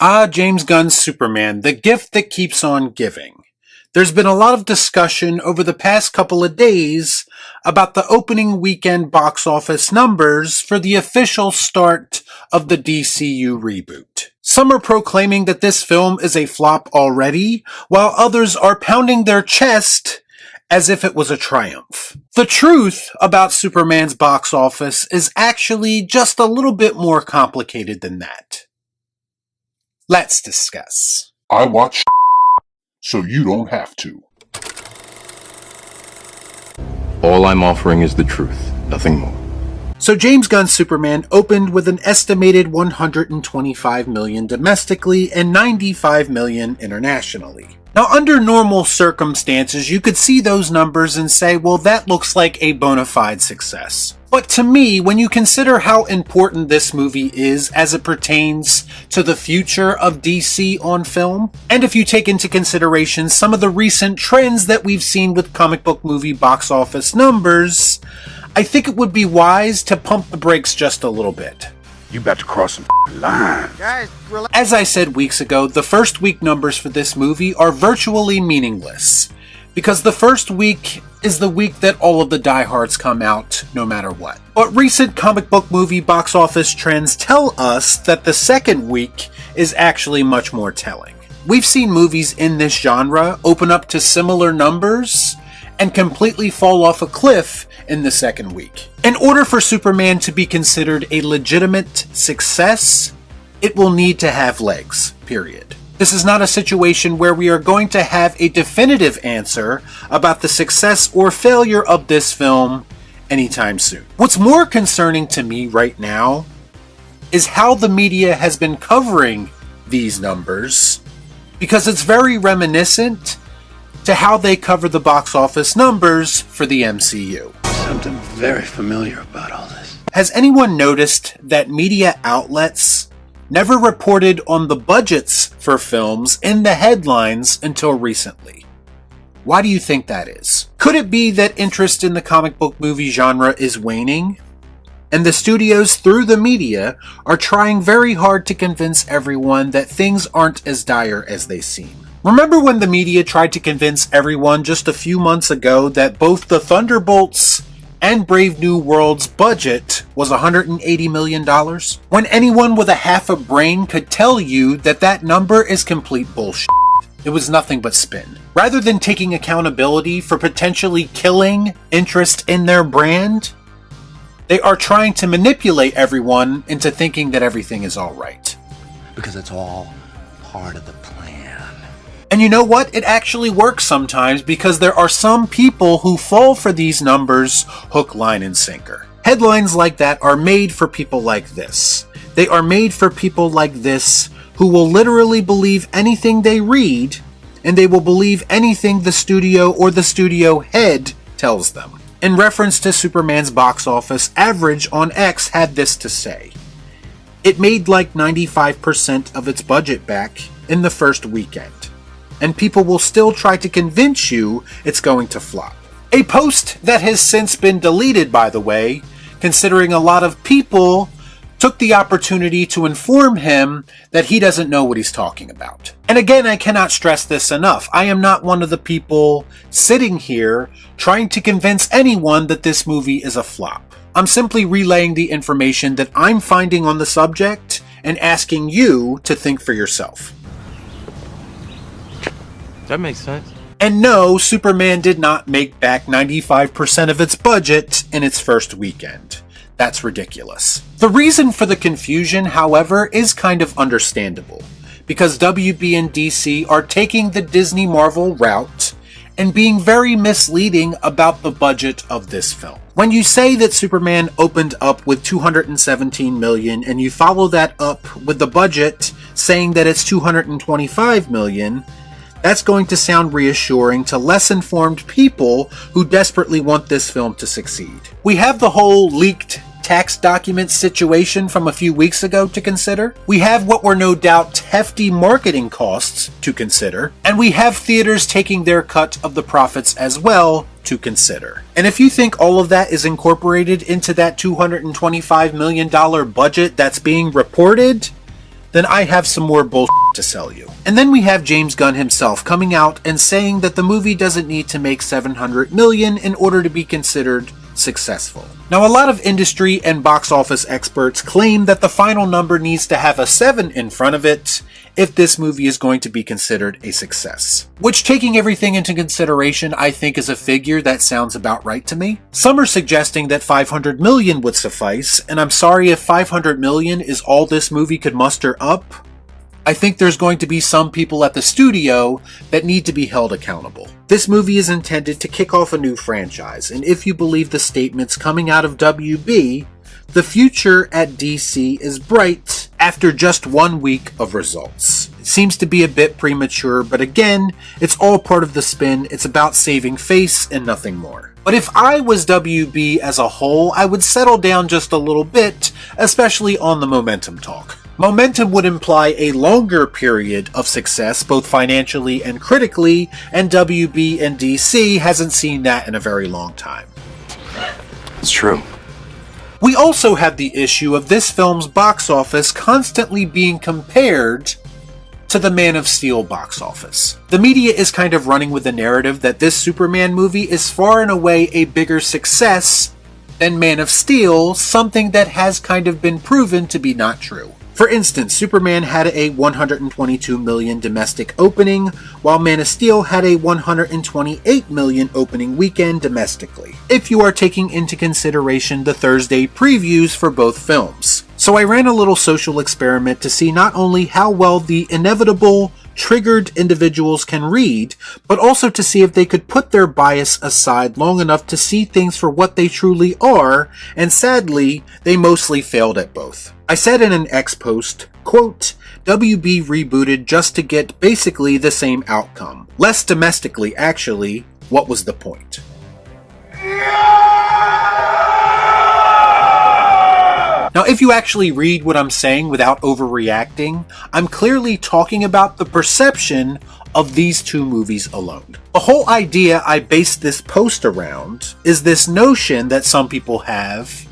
James Gunn's Superman, the gift that keeps on giving. There's been a lot of discussion over the past couple of days about the opening weekend box office numbers for the official start of the DCU reboot. Some are proclaiming that this film is a flop already, while others are pounding their chest as if it was a triumph. The truth about Superman's box office is actually just a little bit more complicated than that. Let's discuss. I watch so you don't have to. All I'm offering is the truth, nothing more. So James Gunn's Superman opened with an estimated $125 million domestically and $95 million internationally. Now, under normal circumstances, you could see those numbers and say, well, that looks like a bona fide success. But to me, when you consider how important this movie is as it pertains to the future of DC on film, and if you take into consideration some of the recent trends that we've seen with comic book movie box office numbers, I think it would be wise to pump the brakes just a little bit. You about to cross some lines. Guys, relax. As I said weeks ago, the first week numbers for this movie are virtually meaningless, because the first week is the week that all of the diehards come out, no matter what. But recent comic book movie box office trends tell us that the second week is actually much more telling. We've seen movies in this genre open up to similar numbers and completely fall off a cliff in the second week. In order for Superman to be considered a legitimate success, it will need to have legs, period. This is not a situation where we are going to have a definitive answer about the success or failure of this film anytime soon. What's more concerning to me right now is how the media has been covering these numbers, because it's very reminiscent to how they cover the box office numbers for the MCU. Something very familiar about all this. Has anyone noticed that media outlets never reported on the budgets for films in the headlines until recently? Why do you think that is? Could it be that interest in the comic book movie genre is waning, and the studios through the media are trying very hard to convince everyone that things aren't as dire as they seem? Remember when the media tried to convince everyone just a few months ago that both the Thunderbolts and Brave New World's budget was $180 million? When anyone with a half a brain could tell you that that number is complete bullshit. It was nothing but spin. Rather than taking accountability for potentially killing interest in their brand, they are trying to manipulate everyone into thinking that everything is alright. Because it's all part of the plan. And you know what? It actually works sometimes, because there are some people who fall for these numbers hook, line, and sinker. Headlines like that are made for people like this. They are made for people like this who will literally believe anything they read, and they will believe anything the studio or the studio head tells them. In reference to Superman's box office, Average on X had this to say: it made like 95% of its budget back in the first weekend, and people will still try to convince you it's going to flop. A post that has since been deleted, by the way, considering a lot of people took the opportunity to inform him that he doesn't know what he's talking about. And again, I cannot stress this enough. I am not one of the people sitting here trying to convince anyone that this movie is a flop. I'm simply relaying the information that I'm finding on the subject and asking you to think for yourself. That makes sense. And no, Superman did not make back 95% of its budget in its first weekend. That's ridiculous. The reason for the confusion, however, is kind of understandable, because WB and DC are taking the Disney Marvel route and being very misleading about the budget of this film. When you say that Superman opened up with $217 million and you follow that up with the budget saying that it's $225 million, that's going to sound reassuring to less informed people who desperately want this film to succeed. We have the whole leaked tax document situation from a few weeks ago to consider. We have what were no doubt hefty marketing costs to consider. And we have theaters taking their cut of the profits as well to consider. And if you think all of that is incorporated into that $225 million budget that's being reported, then I have some more bullshit to sell you. And then we have James Gunn himself coming out and saying that the movie doesn't need to make $700 million in order to be considered successful. Now, a lot of industry and box office experts claim that the final number needs to have a 7 in front of it if this movie is going to be considered a success. Which, taking everything into consideration, I think is a figure that sounds about right to me. Some are suggesting that $500 million would suffice, and I'm sorry if $500 million is all this movie could muster up. I think there's going to be some people at the studio that need to be held accountable. This movie is intended to kick off a new franchise, and if you believe the statements coming out of WB, the future at DC is bright after just 1 week of results. It seems to be a bit premature, but again, it's all part of the spin. It's about saving face and nothing more. But if I was WB as a whole, I would settle down just a little bit, especially on the momentum talk. Momentum would imply a longer period of success, both financially and critically, and WB and DC hasn't seen that in a very long time. It's true. We also have the issue of this film's box office constantly being compared to the Man of Steel box office. The media is kind of running with the narrative that this Superman movie is far and away a bigger success than Man of Steel, something that has kind of been proven to be not true. For instance, Superman had a $122 million domestic opening, while Man of Steel had a $128 million opening weekend domestically, if you are taking into consideration the Thursday previews for both films. So I ran a little social experiment to see not only how well the inevitable triggered individuals can read, but also to see if they could put their bias aside long enough to see things for what they truly are, and sadly, they mostly failed at both. I said in an X post, quote, WB rebooted just to get basically the same outcome. Less domestically, actually. What was the point? Now, if you actually read what I'm saying without overreacting, I'm clearly talking about the perception of these two movies alone. The whole idea I based this post around is this notion that some people have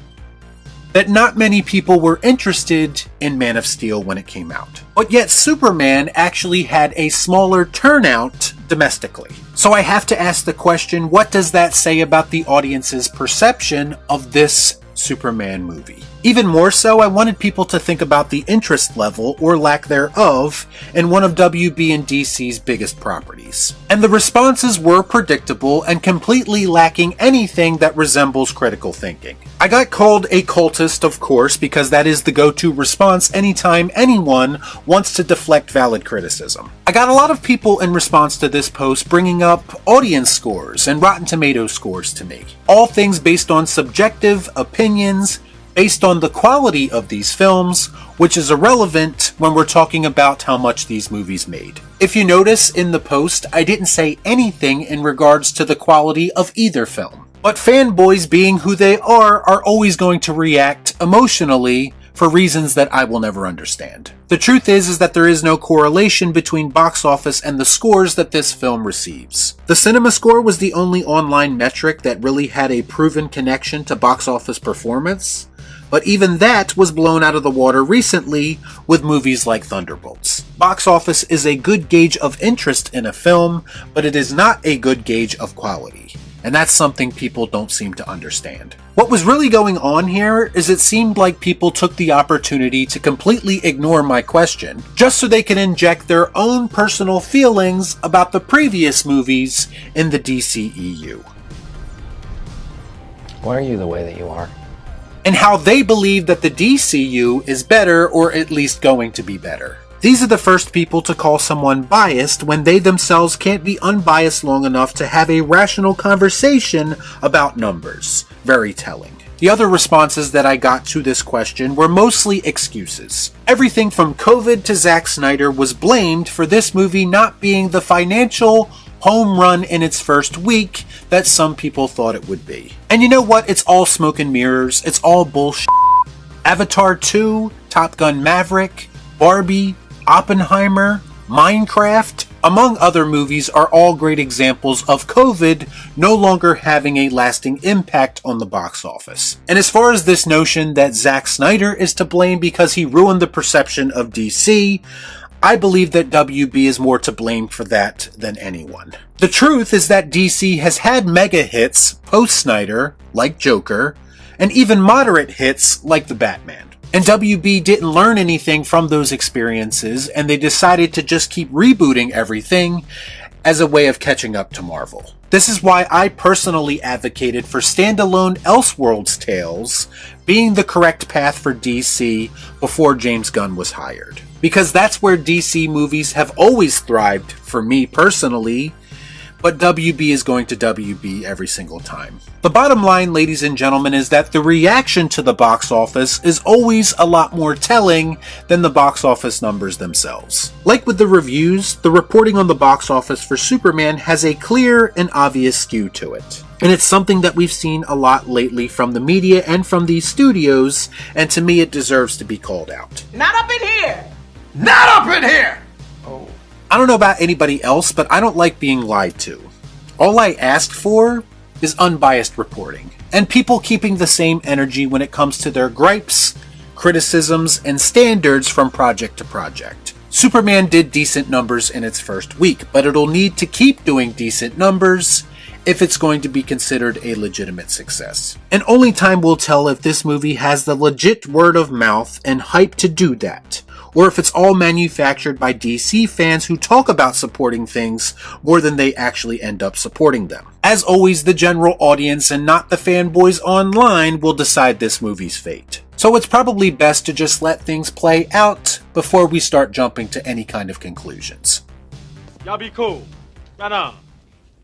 that not many people were interested in Man of Steel when it came out. But yet Superman actually had a smaller turnout domestically. So I have to ask the question, what does that say about the audience's perception of this Superman movie? Even more so, I wanted people to think about the interest level, or lack thereof, in one of WB and DC's biggest properties. And the responses were predictable and completely lacking anything that resembles critical thinking. I got called a cultist, of course, because that is the go-to response anytime anyone wants to deflect valid criticism. I got a lot of people in response to this post bringing up audience scores and Rotten Tomatoes scores to me. All things based on subjective opinions, based on the quality of these films, which is irrelevant when we're talking about how much these movies made. If you notice in the post, I didn't say anything in regards to the quality of either film. But fanboys, being who they are always going to react emotionally for reasons that I will never understand. The truth is that there is no correlation between box office and the scores that this film receives. The cinema score was the only online metric that really had a proven connection to box office performance, but even that was blown out of the water recently with movies like Thunderbolts. Box office is a good gauge of interest in a film, but it is not a good gauge of quality. And that's something people don't seem to understand. What was really going on here is it seemed like people took the opportunity to completely ignore my question, just so they can inject their own personal feelings about the previous movies in the DCEU. Why are you the way that you are? And how they believe that the DCU is better, or at least going to be better. These are the first people to call someone biased when they themselves can't be unbiased long enough to have a rational conversation about numbers. Very telling. The other responses that I got to this question were mostly excuses. Everything from COVID to Zack Snyder was blamed for this movie not being the financial home run in its first week that some people thought it would be. And you know what? It's all smoke and mirrors. It's all bullshit. Avatar 2, Top Gun Maverick, Barbie, Oppenheimer, Minecraft, among other movies, are all great examples of COVID no longer having a lasting impact on the box office. And as far as this notion that Zack Snyder is to blame because he ruined the perception of DC, I believe that WB is more to blame for that than anyone. The truth is that DC has had mega hits post-Snyder, like Joker, and even moderate hits like The Batman. And WB didn't learn anything from those experiences, and they decided to just keep rebooting everything as a way of catching up to Marvel. This is why I personally advocated for standalone Elseworlds tales being the correct path for DC before James Gunn was hired. Because that's where DC movies have always thrived for me personally, but WB is going to WB every single time. The bottom line, ladies and gentlemen, is that the reaction to the box office is always a lot more telling than the box office numbers themselves. Like with the reviews, the reporting on the box office for Superman has a clear and obvious skew to it. And it's something that we've seen a lot lately from the media and from these studios, and to me it deserves to be called out. Not up in here! Not up in here! I don't know about anybody else, but I don't like being lied to. All I ask for is unbiased reporting, and people keeping the same energy when it comes to their gripes, criticisms, and standards from project to project. Superman did decent numbers in its first week, but it'll need to keep doing decent numbers if it's going to be considered a legitimate success. And only time will tell if this movie has the legit word of mouth and hype to do that, or if it's all manufactured by DC fans who talk about supporting things more than they actually end up supporting them. As always, the general audience and not the fanboys online will decide this movie's fate. So it's probably best to just let things play out before we start jumping to any kind of conclusions. Y'all be cool. Right on.